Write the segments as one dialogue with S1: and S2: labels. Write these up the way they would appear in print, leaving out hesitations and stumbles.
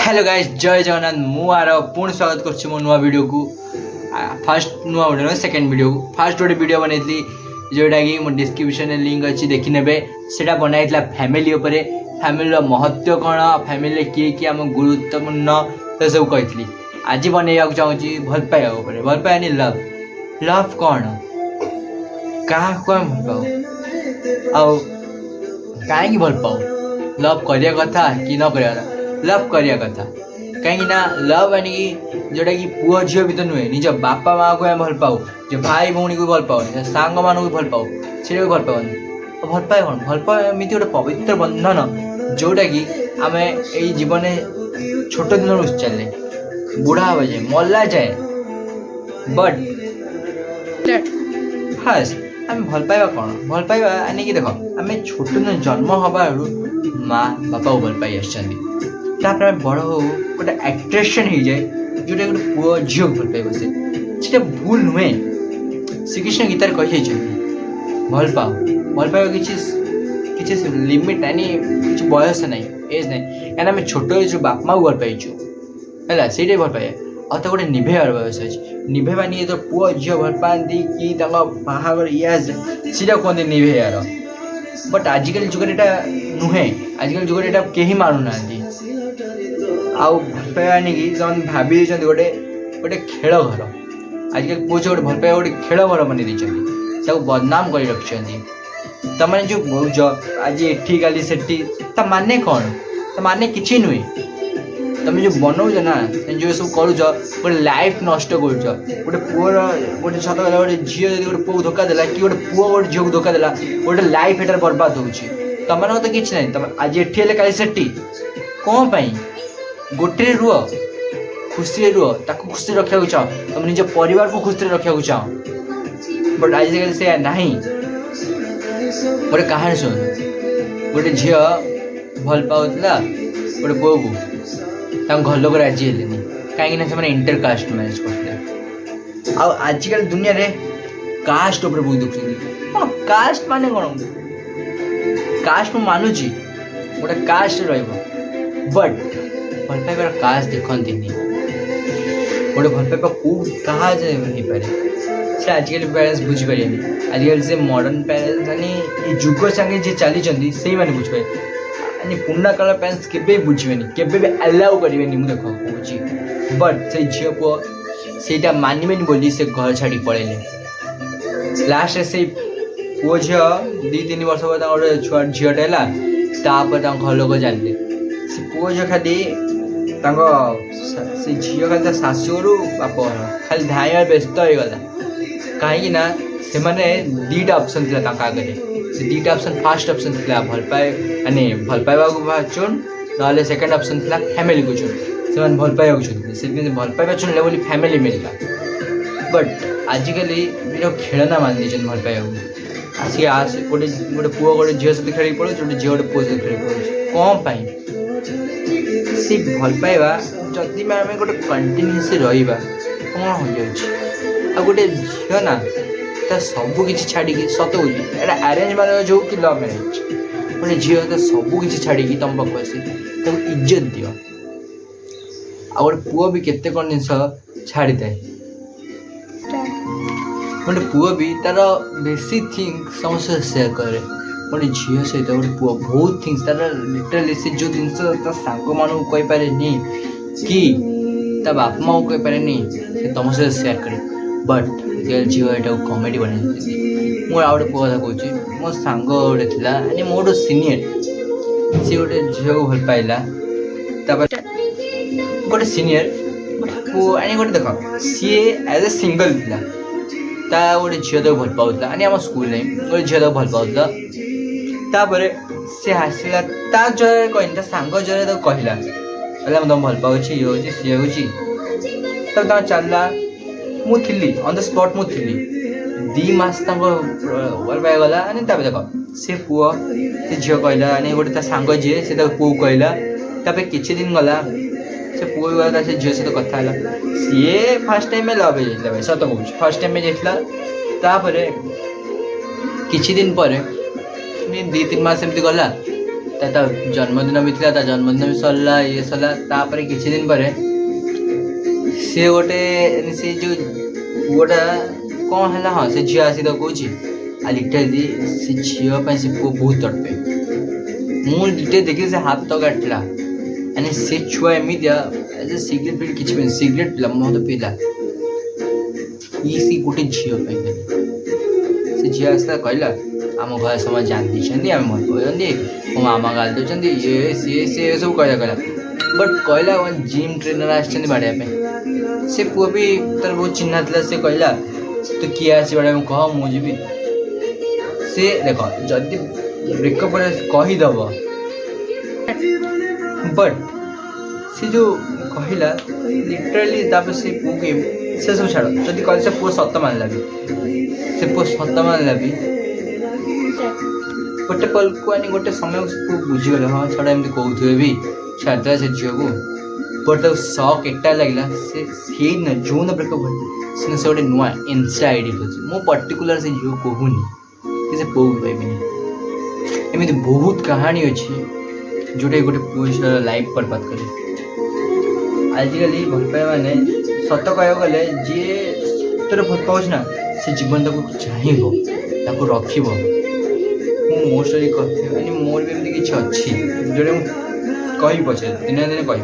S1: Hello guys जय जगन्नाथ मुझे पुणी स्वागत कर नुआ वीडियो को फास्ट नुआ वीडियो सेकेंड वीडियो को फास्ट गोटे वीडियो बनई जोटा कि मो डिस्क्रिप्शन लिंक अच्छी देखी ने से बनाई फैमिली उपरे फैमिली महत्व कौन फैमिली किए किए आम गुरुत्वपूर्ण तो सब कही आज बनवा चाहूँगी भल पाइबा भल पाए लव लव कौन क्या भल पाओ कहीं भल पाओ लव करिया कथा कि न करिया लव करिया कथा कहीं लव आनी जोटा कि पुओ झील भी तो नुहे निज बापा माँ को भल पाओ जो भाई भौणी को भल पाओ सांग मान को भल पाओ से भल पाओनी भल पाए कौन भल पाए एमती गोटे पवित्र बंधन जोटा कि आम यही जीवन छोट दिन चले बुढ़ा हवा जाए मरला जाए बट फास्ट आम भल पाइबा कौन भल पाइबा आने की देख आम छोट दिन जन्म हबार माँ बापा को भल पाई आसमें बड़ हो गोटे अट्राक्शन हो जाए जोटा गोटे पुओ झील भल पाइब से भूल नुहे श्रीकृष्ण गीतार कही भल पाओ भल पाइबा किसी लिमिट यानी किसी बयस ना एज ना क्या आम छोट जो बाप माँ को भल पाइचु है से भल पाए और तो गोटे निभेबार बयस अच्छे निभेबा नहीं तो पुओ झील भल पाती कि बाहागर ये सीटा कहते निभेबार बट आजिकल जुगे नुहे आजिकल जुगे कहीं मानुना आउ भल पाइबा नहीं भाभी गोटे गोटे खेल घर आजिकल पुओ गोटे भल पाइबा गोटे खेल घर बन बदनाम कर रखिंट तमें जो बोझ आज एठी काली सेठी माने कौन माने किसी नुहे तुम जो बनाऊच ना जो सब करुच गोटे लाइफ नष्ट कर गोटे पुओर गोटे छत गोटे झील जब गोटे पुओ धोखा देला कि गोटे पुओ गोटे झील को धोखा देला गोटे लाइफ एटार बर्बाद होची तुम तो किसी ना तुम आज एठी हेले काली सेठी कौन पाई गोटे रुह खुशी रुह ताको खुशी रखा चाह तुम निज परिवार को खुशी रखा चाह बट आजिकल से ना गोटे कहानी शुण गोटे झील भल पाला गोटे पुओ को घर लोग राजी हेले कहीं इंटर कास्ट मैरेज करते आजिकल दुनिया रे कास्ट उपर बहुत देखुं कौन कास्ट माने कौन कास्ट मुझे मानुची गोटे कास्ट रट भल पाइबार कास्ट देखती गोटे भल पाइबा कौ क्या पारे से आजिकल पेरेन्ट्स बुझीपारे आजिकल से मॉडर्न पेरेन्ट्स यानी जुग सांगे जी चली से बुझीपारे पुराना काल पेरेन्ट्स के बुझे के अलाउ करेंगे मुझे देख कौन बट से झील पुओ से मानवे बोली से घर छाड़ी पड़े लास्ट से पुओ झील 2-3 वर्ष बाद गोटे छुआ झीलटे है घर लोग जानते से पुओ झील खाली से झील खाली शाशुर बाप घर खाली धाइबार व्यस्त हो गला कहीं से मैंने 2टा ऑप्शन था आगे से 2टा ऑप्शन फास्ट ऑप्शन था भल पाए यानी भल पाइबा को चुन ना सेकेंड ऑप्शन था फैमिली को चुन से भल पाइबा चुनते से भल पाइबा चुनले बोली फैमिली मिलला बट आजिकल जो खेलना मान दे भल पाइबा आसिक गोटे गोटे पुओ गोटे झील सहित खेल पड़े गोटे झील गोटे पुओ सहित खेल पड़े कौन पाई से भल पाइबा जदि आम गोटे कंटिन्यूअसली रहा कौन हो जाए गोटे झील ना सबकि छाड़ी सत हो अरेंज मैरेज हो कि लव मैरेज गोटे झील तो सबकि छाड़ी तुम पाक आसी इज्जत दियो आ गोटे पुओ भी केते कौन जिन छाड़ी थाए गोटे पुओ भी तार बेसी थिंग समस्त सेयार करे गोटे झील सहित गोटे पुओ बहुत थिंग्स तार लिटरली से जो जिन सांग मान कहीपे कि बाप माँ को कहीपे तुम सहित सेयार करे बट झील यहाँ कमेडी बन मुझे गोटे पुओ कथा कौच मो सांग गोटे थी मोर सीनियर सी गोटे झील को भल पाइला गोटे सीनियर गोटे पुओ आनी गोटे देख सी एज ए सिंगल था गोटे झील तक भल पाला आम स्कूल गोटे झील तक भल पाला सी आसला जर कह सांग जर कहला तुम भल पाऊँ ये हूँ सी हूँ चलला मुझी ऑन द स्पॉट मुझी 2 मास भल पाइगला देख से पुओ से झील कहला गोटे सांग जी से पुओ कहला किसी दिन गला से पुओ भी गला से झील सहित कथा सी फास्ट टाइम लव हो भाई सत कह फास्ट टाइम जापर किसी दिन पर 2-3 मास एमती गला जन्मदिन भी था जन्मदिन भी सरला ये सरला तापर किछि दिन पर सी गोटे से जो पुआटा कौन है हाँ से झील आसी तो कौन आ लिटरली से झील से पुआ बहुत तड़पे मुझे लिटे देखिए से हाथ तो काटला यानी से छुआ एमती सिगरेट पी कि सिगरेट पीला मद पीला ये गोटे झील से झील आसला कहला आम घर समझ जान दी आम मन कहते मो मामा गाल दौरान ये सी सब कहला बट कहला जिम ट्रेनर आसछन बाड़िया से पुआ भी तार बहुत चिन्हा था से कहला तो किए आस बाड़े कह मुझे से देख जदि ब्रेकअप कहीदेव बट से जो कहला लिटरली से पुआ के से सब छाड़ जदि कह से पुआ सत मानला भी से पुआ सत मानला भी गोटे पल को आनी गोटे समय से बुझीगला हाँ छड़ा एमती कहते भी छाड़ा से झील को बट तक शक एकटा लगला से न जो न ब्रेकअप से गोटे नुआ इंस्टा आईडी खोजी मो पर्टिकुलर से झील कहूनी कि से पो पाइबनी एमती बहुत कहानी अच्छी जोटे गोटे पुरुषर लाइफ बर्बाद करे आजिकल भल पाइबा माने सत कह गले जी सतरे भल पाऊँ ना से जीवन तक चाहब ताको रखिब मो स्टोरी कह मोर भी एमती किसी अच्छी जोटे कही पचे दिन दिन कह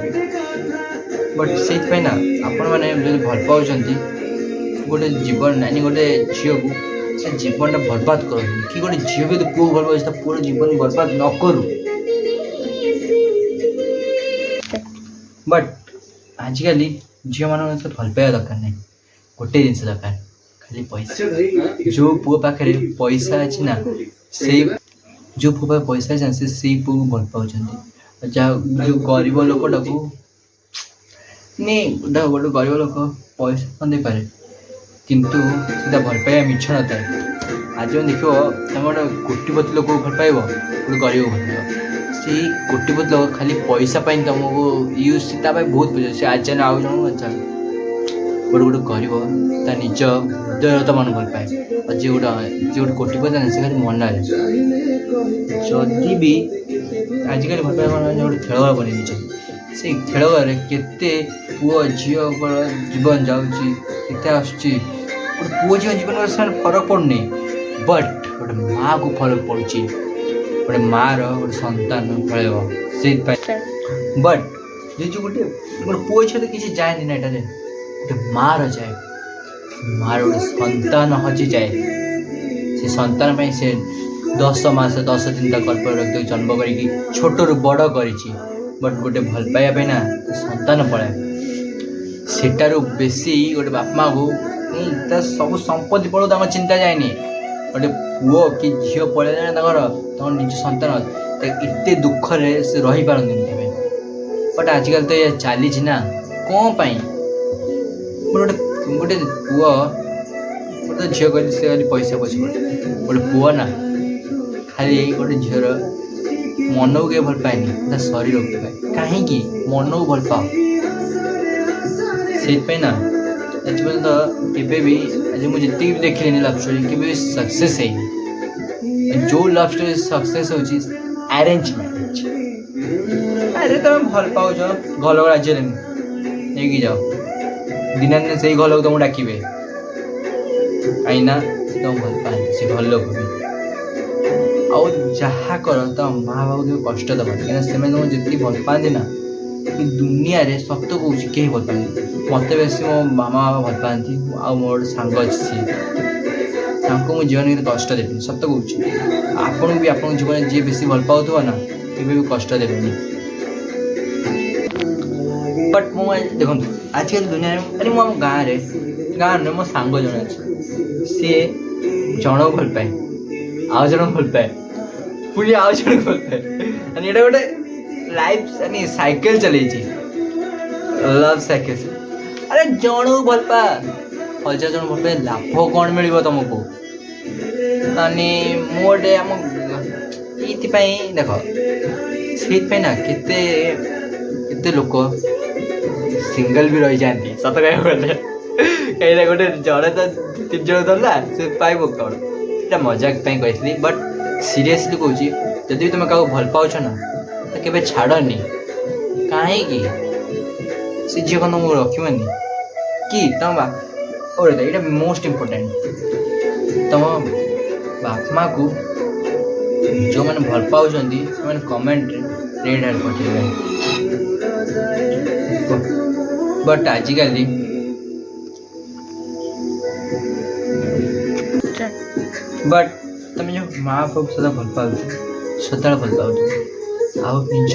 S1: बट से ना आपण मैंने भल पाँच गोटे जीवन यानी गोटे झील को जीवन बर्बाद कर कि गोटे झील भी पुआ भल पाए पुअर जीवन बर्बाद न करू बट आजिकल झील मान भल पाइबा दरकार नहीं गोटे जिन दरकार खाली पैसा जो पुआ पाखे पैसा अच्छी ना से जो पुआ पैसा अच्छे से पुआ भल पाँच जहाँ जो गरीब लोकटा को नहीं गोटे गरीब लोक पैसा कौन दे पारे किंतु सीधा भल पाइबा मिछ न थाए आज देख तुम गोटे कोटिपति लोक भल पाइब गोटे गरीब भल पाइब से कोटिपति लोक खाली पैसा पाई तुमको यूज बहुत पैसा से आज जाने आउ जन अच्छा गोटे गोटे गरीब ता निज हृदय मन भल पाए और जे गोटे कोटिपति से खाली मन जदि भी आजिकल भल पाइबा गोटे खेल बन से खेल केते पुआ झील जीवन जाऊँगी आसुच्ची पुआ झील जीवन फरक पड़नी बट गोटे माँ को फरक पड़ुची गोटे माँ रोटे संतान फल से बट जो गोटे गोटे पुआ झील तो किसी जाए ना ये गोटे माँ जाए माँ गोटे संतान हजि जाए से संतान से 10 मास 10 दिन तक गर्भ रख जन्म करी छोटू बड़ कर बट गोटे भल पाइबा ना संतान पलाए सेटारू बेसी गोटे बाप माँ को सब संपत्ति पड़ो तक चिंता जाए गोटे पुओ कि झील पलैले तुम निज संतान एते दुख से रही पारती बट आजिकल तो ये चली ना कौन पाई गोटे गोटे पुओ गोटे झील कह से पैसा पछ गोटे पुओ ना खाली गोटे झील मन को भल पाए शरीर को पाए कहीं मन को भल पाओ से ना आज पर्यटन भी आज मुझे भी देखिले लव स्टोरी के सक्सेस है जो लव स्टोरी सक्सेस हो अरेंज मैरेज अरे तुम भल पाओ घर लोग राज्य नहीं जाओ दिन दिन से घर लोग तुमको डाके कहीं तुम भल पाए से घर लोग भी आउ जहाँ कर तो माँ बाबू के कष्ट दबा कहीं जी भल पाती ना कि दुनिया रे सत कौन कहीं भल पाए मत बेस मो मामा बाबा भल पाती आ मोर सांग अच्छी सी मुझे जीवन में कष्ट देवी सत कौन आपन भी आप जीवन जी बेसी भल पाऊव ना के भी कष्ट देवे बट मो देखो आजकल दुनिया अरे मो गाँव में मो सांग जन अच्छे सी जन भल पाए आउ जन भल पाए पुणी आउ जन भल पाए ये गोटे लाइफ यानी साइकिल चल लव साइकिल अरे जन भल पा 1000 जन भल पाए लाभ कौन मिल तुमको मोटे आम ये देख से ना केते लोक सिंगल भी रही जाती सत कह कहीं गोटे जड़े तो 3 जन धरला से पाइब कौन यहाँ मजाक कही बट सीरियसली कहूँ जदि तुम क्या भल पाच ना तो केवे छाड़नी कहीं से झील को तुमको रखनी कि तुम और ये मोस्ट इम्पोर्टेंट तुम बाप माँ को जो मैंने भल पाँच से कमेंट रेड हार्ट पठे बट आजिकल बट तुम जो माँ बाप सदा भल पाओ सदा भल पाओ आउ निज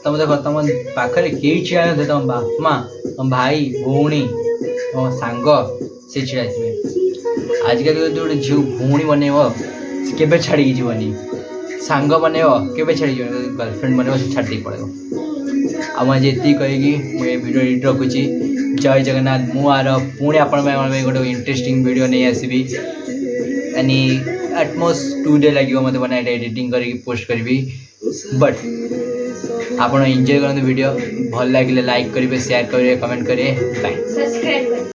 S1: तुम देख तुम पाखे कई छिड़ा थे तुम बाप माँ तुम भाई भौणी तुम सांग से छिड़ा थे आजिकल जो गोटे झील भौणी बनइब केवे छाड़ी जीवनी सांग बनइब केवे छाड़ी गर्लफ्रेंड बनइब से छाड़ी पड़ेगा आजे कहीकि मुझे वीडियो एडिट रखुची जय जगन्नाथ मुझे पुणी आप गोटे इंटरेस्टिंग वीडियो नहीं आसबि यानी एटमोस्ट 2 डे लगे मत बना एडिटिंग करके पोस्ट करी बट आप एंजॉय करते वीडियो भल लगे लाइक करेंगे शेयर करेंगे कमेंट करेंगे बाय।